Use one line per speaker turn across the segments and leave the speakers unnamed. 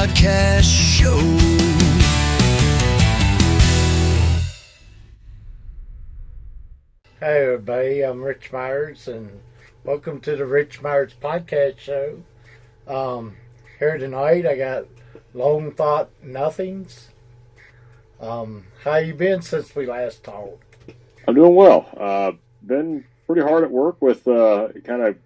Podcast Show.
Hey everybody, I'm Rich Myers and welcome to the Rich Myers Podcast Show. Here tonight I got Long Thought Nothings. How you been since we last talked?
I'm doing well. Been pretty hard at work with kind of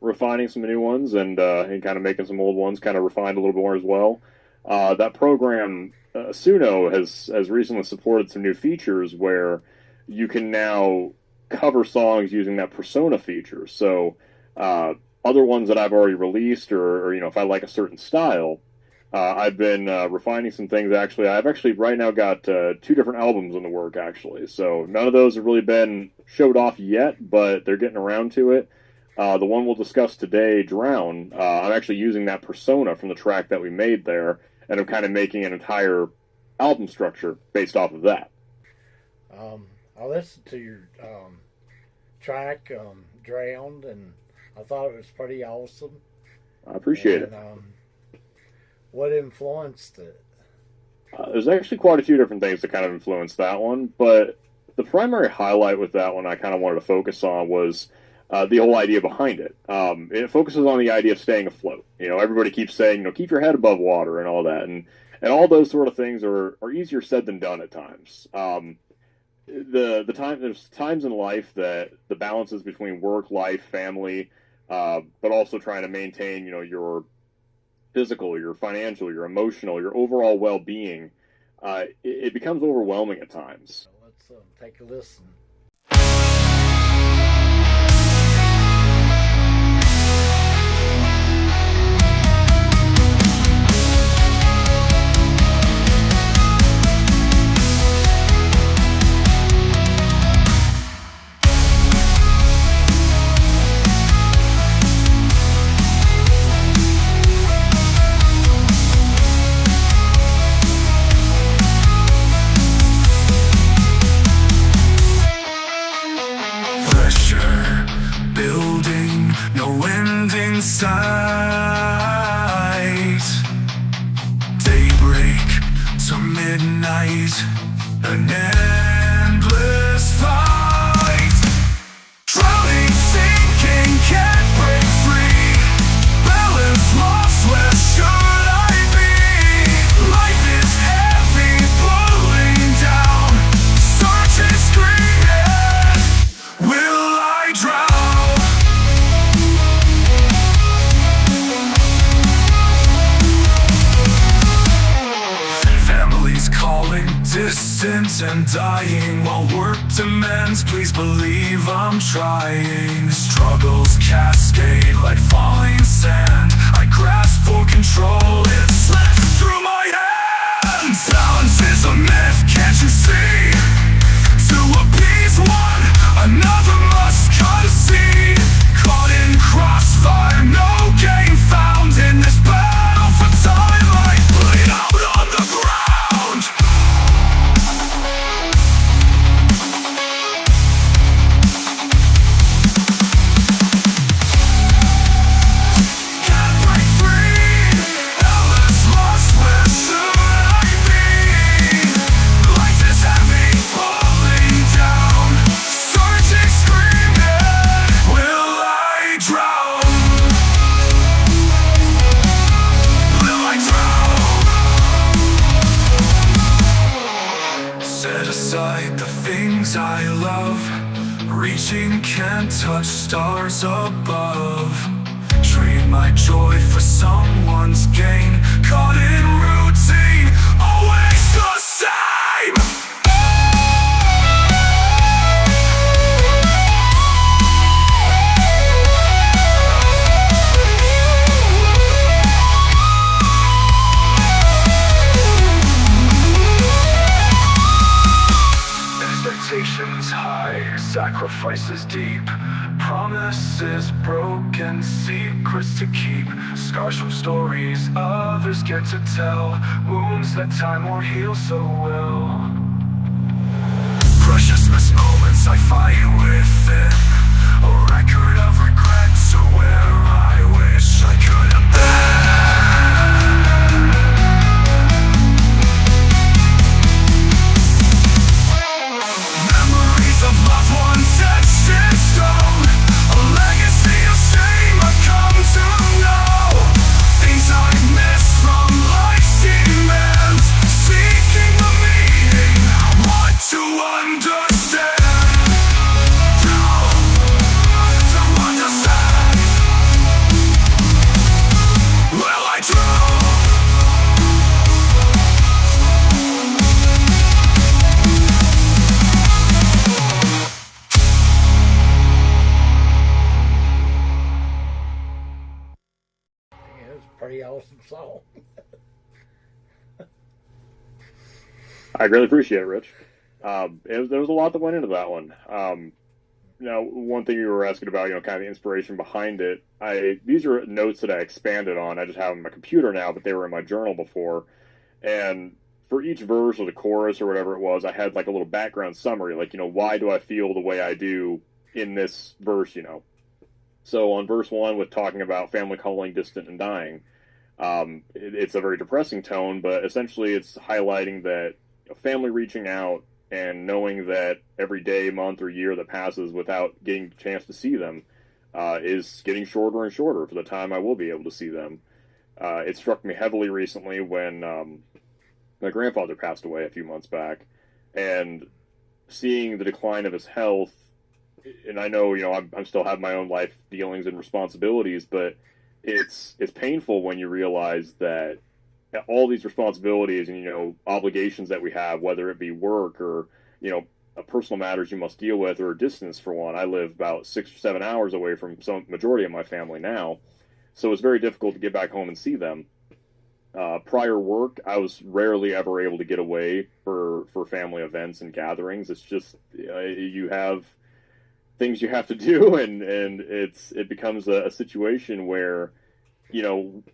refining some new ones and kind of making some old ones kind of refined a little bit more as well. That program, Suno, has recently supported some new features where you can now cover songs using that persona feature. So other ones that I've already released or if I like a certain style, I've been refining some things. I've actually right now got 2 different albums in the work, actually. So none of those have really been showed off yet, but they're getting around to it. The one we'll discuss today, Drown, I'm actually using that persona from the track that we made there, and I'm kind of making an entire album structure based off of that.
I listened to your track, Drowned, and I thought it was pretty awesome.
I appreciate it.
What influenced it?
There's actually quite a few different things that kind of influenced that one, but the primary highlight with that one I kind of wanted to focus on was the whole idea behind it. It focuses on the idea of staying afloat. Everybody keeps saying, keep your head above water and all that, and all those sort of things are easier said than done at times. There's times in life that the balances between work, life, family, but also trying to maintain, your physical, your financial, your emotional, your overall well-being, it becomes overwhelming at times.
Let's take a listen.
Sight. Daybreak to midnight, an endless fight. Drowning, sinking, can't break free. Balance lost, where should I be? Life is heavy, pulling down. Searching, screaming, will I drown? Distant and dying while work demands. Please believe I'm trying. Struggles cascade like falling sand. I grasp for control, it slips through my hands. Balance is a myth, can't you see? To appease one, another must concede. Caught in crossfire, no gain found in this battle for time. I bleed out on the ground. I love, reaching can't touch stars above. Trade my joy for someone's gain. Caught in routine, always the same. Expectations high, sacrifices deep, promises broken, secrets to keep, scars from stories others get to tell, wounds that time won't heal so well. Precious missed moments I fight within, a record of regret to where I wish I could have been.
awesome song.
I really appreciate it, Rich. There was a lot that went into that one. Now, one thing you were asking about, kind of the inspiration behind it. These are notes that I expanded on. I just have them on my computer now, but they were in my journal before. And for each verse or the chorus or whatever it was, I had like a little background summary, like, why do I feel the way I do in this verse, So on verse 1, with talking about family calling, distant and dying, it's a very depressing tone, but essentially it's highlighting that family reaching out and knowing that every day, month, or year that passes without getting a chance to see them is getting shorter and shorter for the time I will be able to see them. It struck me heavily recently when my grandfather passed away a few months back, and seeing the decline of his health. And I know, I'm still have my own life dealings and responsibilities, but it's painful when you realize that all these responsibilities and obligations that we have, whether it be work or personal matters you must deal with, or distance. For one, I live about 6 or 7 hours away from some majority of my family now, so it's very difficult to get back home and see them. Prior work, I was rarely ever able to get away for family events and gatherings. It's just you have things you have to do, and it becomes a situation where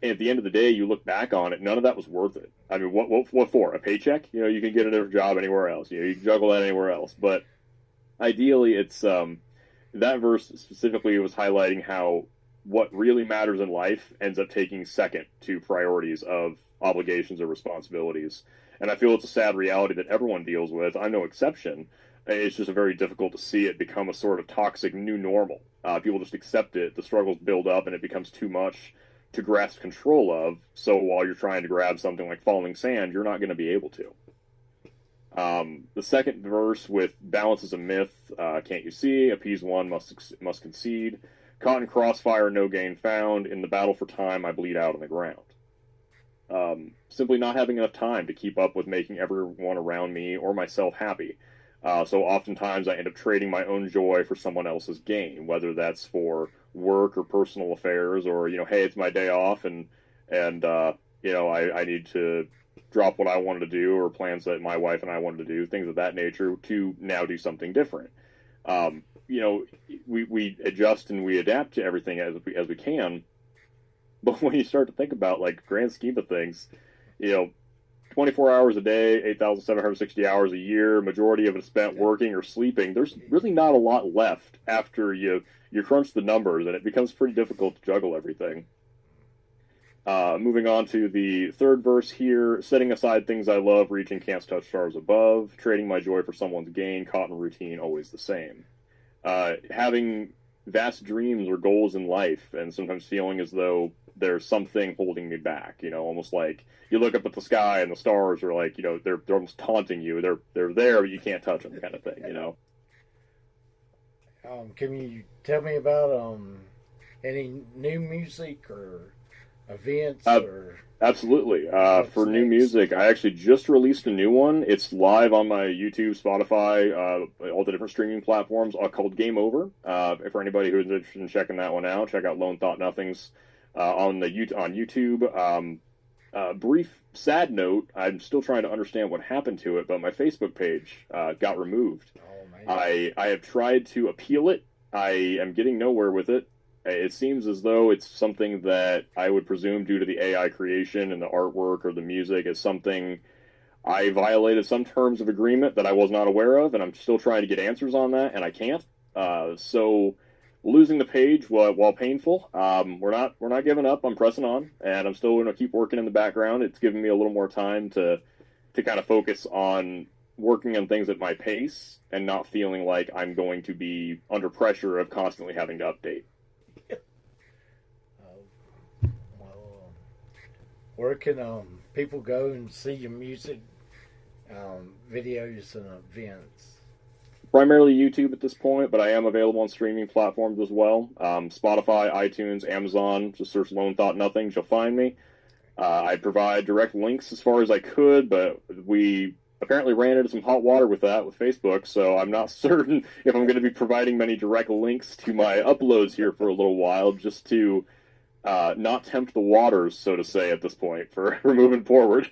at the end of the day, you look back on it, none of that was worth it. I mean, what for? A paycheck? You can get a different job anywhere else. You can juggle that anywhere else. But ideally, it's that verse specifically was highlighting how what really matters in life ends up taking second to priorities of obligations or responsibilities. And I feel it's a sad reality that everyone deals with. I'm no exception. It's just very difficult to see it become a sort of toxic new normal. People just accept it. The struggles build up, and it becomes too much to grasp control of. So while you're trying to grab something like falling sand, you're not going to be able to. The second verse with balance is a myth, can't you see? Appease one, must concede. Caught in crossfire, no gain found. In the battle for time, I bleed out on the ground. Simply not having enough time to keep up with making everyone around me or myself happy. So oftentimes I end up trading my own joy for someone else's gain, whether that's for work or personal affairs, or hey, it's my day off, and I need to drop what I wanted to do, or plans that my wife and I wanted to do, things of that nature, to now do something different. We adjust and we adapt to everything as we can, but when you start to think about like grand scheme of things, 24 hours a day, 8,760 hours a year, majority of it spent working or sleeping, there's really not a lot left after you crunch the numbers, and it becomes pretty difficult to juggle everything. Moving on to the third verse here, setting aside things I love, reaching can't touch stars above, trading my joy for someone's gain, caught in routine, always the same. Having vast dreams or goals in life, and sometimes feeling as though there's something holding me back, almost like you look up at the sky and the stars are like, they're almost taunting you. They're there, but you can't touch them, kind of thing,
Can you tell me about any new music or events?
Absolutely. For new music, I actually just released a new one. It's live on my YouTube, Spotify, all the different streaming platforms, called Game Over. For anybody who's interested in checking that one out, check out Lone Thought Nothings on YouTube. Brief sad note, I'm still trying to understand what happened to it, but my Facebook page got removed.
Oh, man.
I have tried to appeal it. I am getting nowhere with it. It seems as though it's something that I would presume, due to the AI creation and the artwork or the music, is something I violated some terms of agreement that I was not aware of, and I'm still trying to get answers on that, and I can't. So losing the page, while painful, we're not giving up. I'm pressing on, and I'm still going to keep working in the background. It's given me a little more time to kind of focus on working on things at my pace and not feeling like I'm going to be under pressure of constantly having to update.
Where can people go and see your music videos and events?
Primarily YouTube at this point, but I am available on streaming platforms as well. Spotify, iTunes, Amazon. Just search Lone Thought Nothings, you'll find me. I provide direct links as far as I could, but we apparently ran into some hot water with that with Facebook, so I'm not certain if I'm going to be providing many direct links to my uploads here for a little while, just to not tempt the waters, so to say, at this point for moving forward.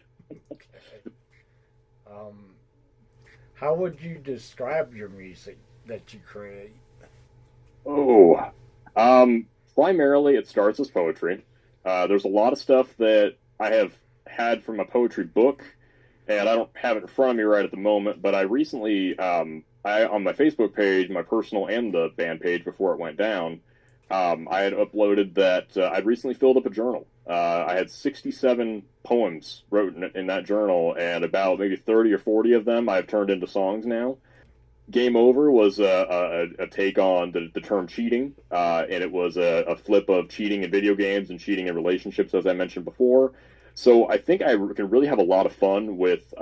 Um, how would you describe your music that you create?
Oh, primarily it starts as poetry. There's a lot of stuff that I have had from a poetry book, and I don't have it in front of me right at the moment. But I recently, I on my Facebook page, my personal and the band page before it went down, I had uploaded that I'd recently filled up a journal. I had 67 poems wrote in that journal, and about maybe 30 or 40 of them I've turned into songs now. Game Over was a take on the term cheating, and it was a flip of cheating in video games and cheating in relationships, as I mentioned before. So I think I can really have a lot of fun with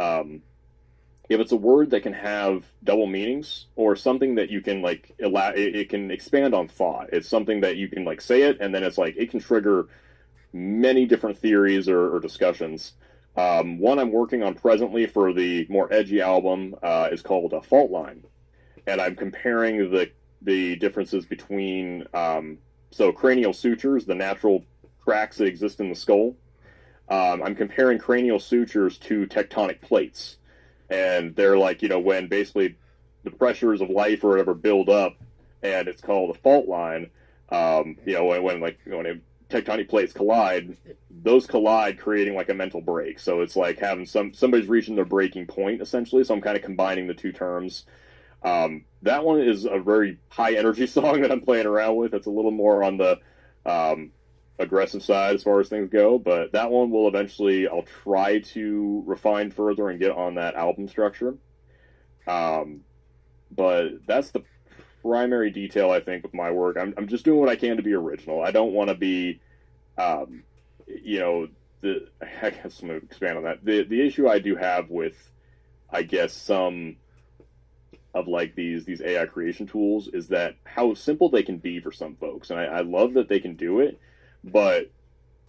if it's a word that can have double meanings or something that you can like it can expand on thought. It's something that you can like say it, and then it's like it can trigger many different theories or discussions. One I'm working on presently for the more edgy album is called a Fault Line, and I'm comparing the differences between so cranial sutures, the natural cracks that exist in the skull. I'm comparing cranial sutures to tectonic plates, and they're like when basically the pressures of life or whatever build up, and it's called a fault line. When tectonic plates collide, those collide creating like a mental break. So it's like having somebody's reaching their breaking point essentially. So I'm kind of combining the two terms. That one is a very high energy song that I'm playing around with. It's a little more on the aggressive side as far as things go, but that one will eventually I'll try to refine further and get on that album structure. But that's the primary detail I think with my work. I'm just doing what I can to be original. I don't want to be, I guess I'm going to expand on that. The issue I do have with, I guess, some of like these AI creation tools is that how simple they can be for some folks, and I love that they can do it. But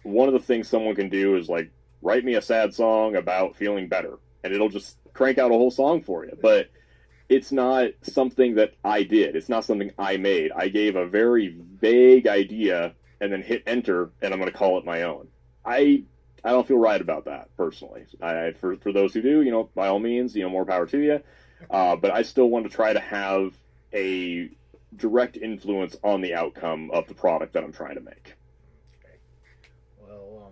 one of the things someone can do is like write me a sad song about feeling better, and it'll just crank out a whole song for you. But it's not something that I did. It's not something I made. I gave a very vague idea and then hit enter, and I'm going to call it my own. I don't feel right about that personally. For those who do, by all means, more power to you. But I still want to try to have a direct influence on the outcome of the product that I'm trying to make.
Well,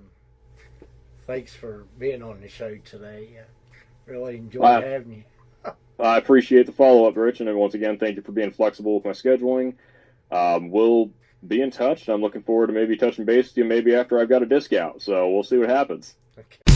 thanks for being on the show today. I really enjoyed having you.
I appreciate the follow-up, Rich, and once again, thank you for being flexible with my scheduling. We'll be in touch. I'm looking forward to maybe touching base with you maybe after I've got a disc out, so we'll see what happens.
Okay.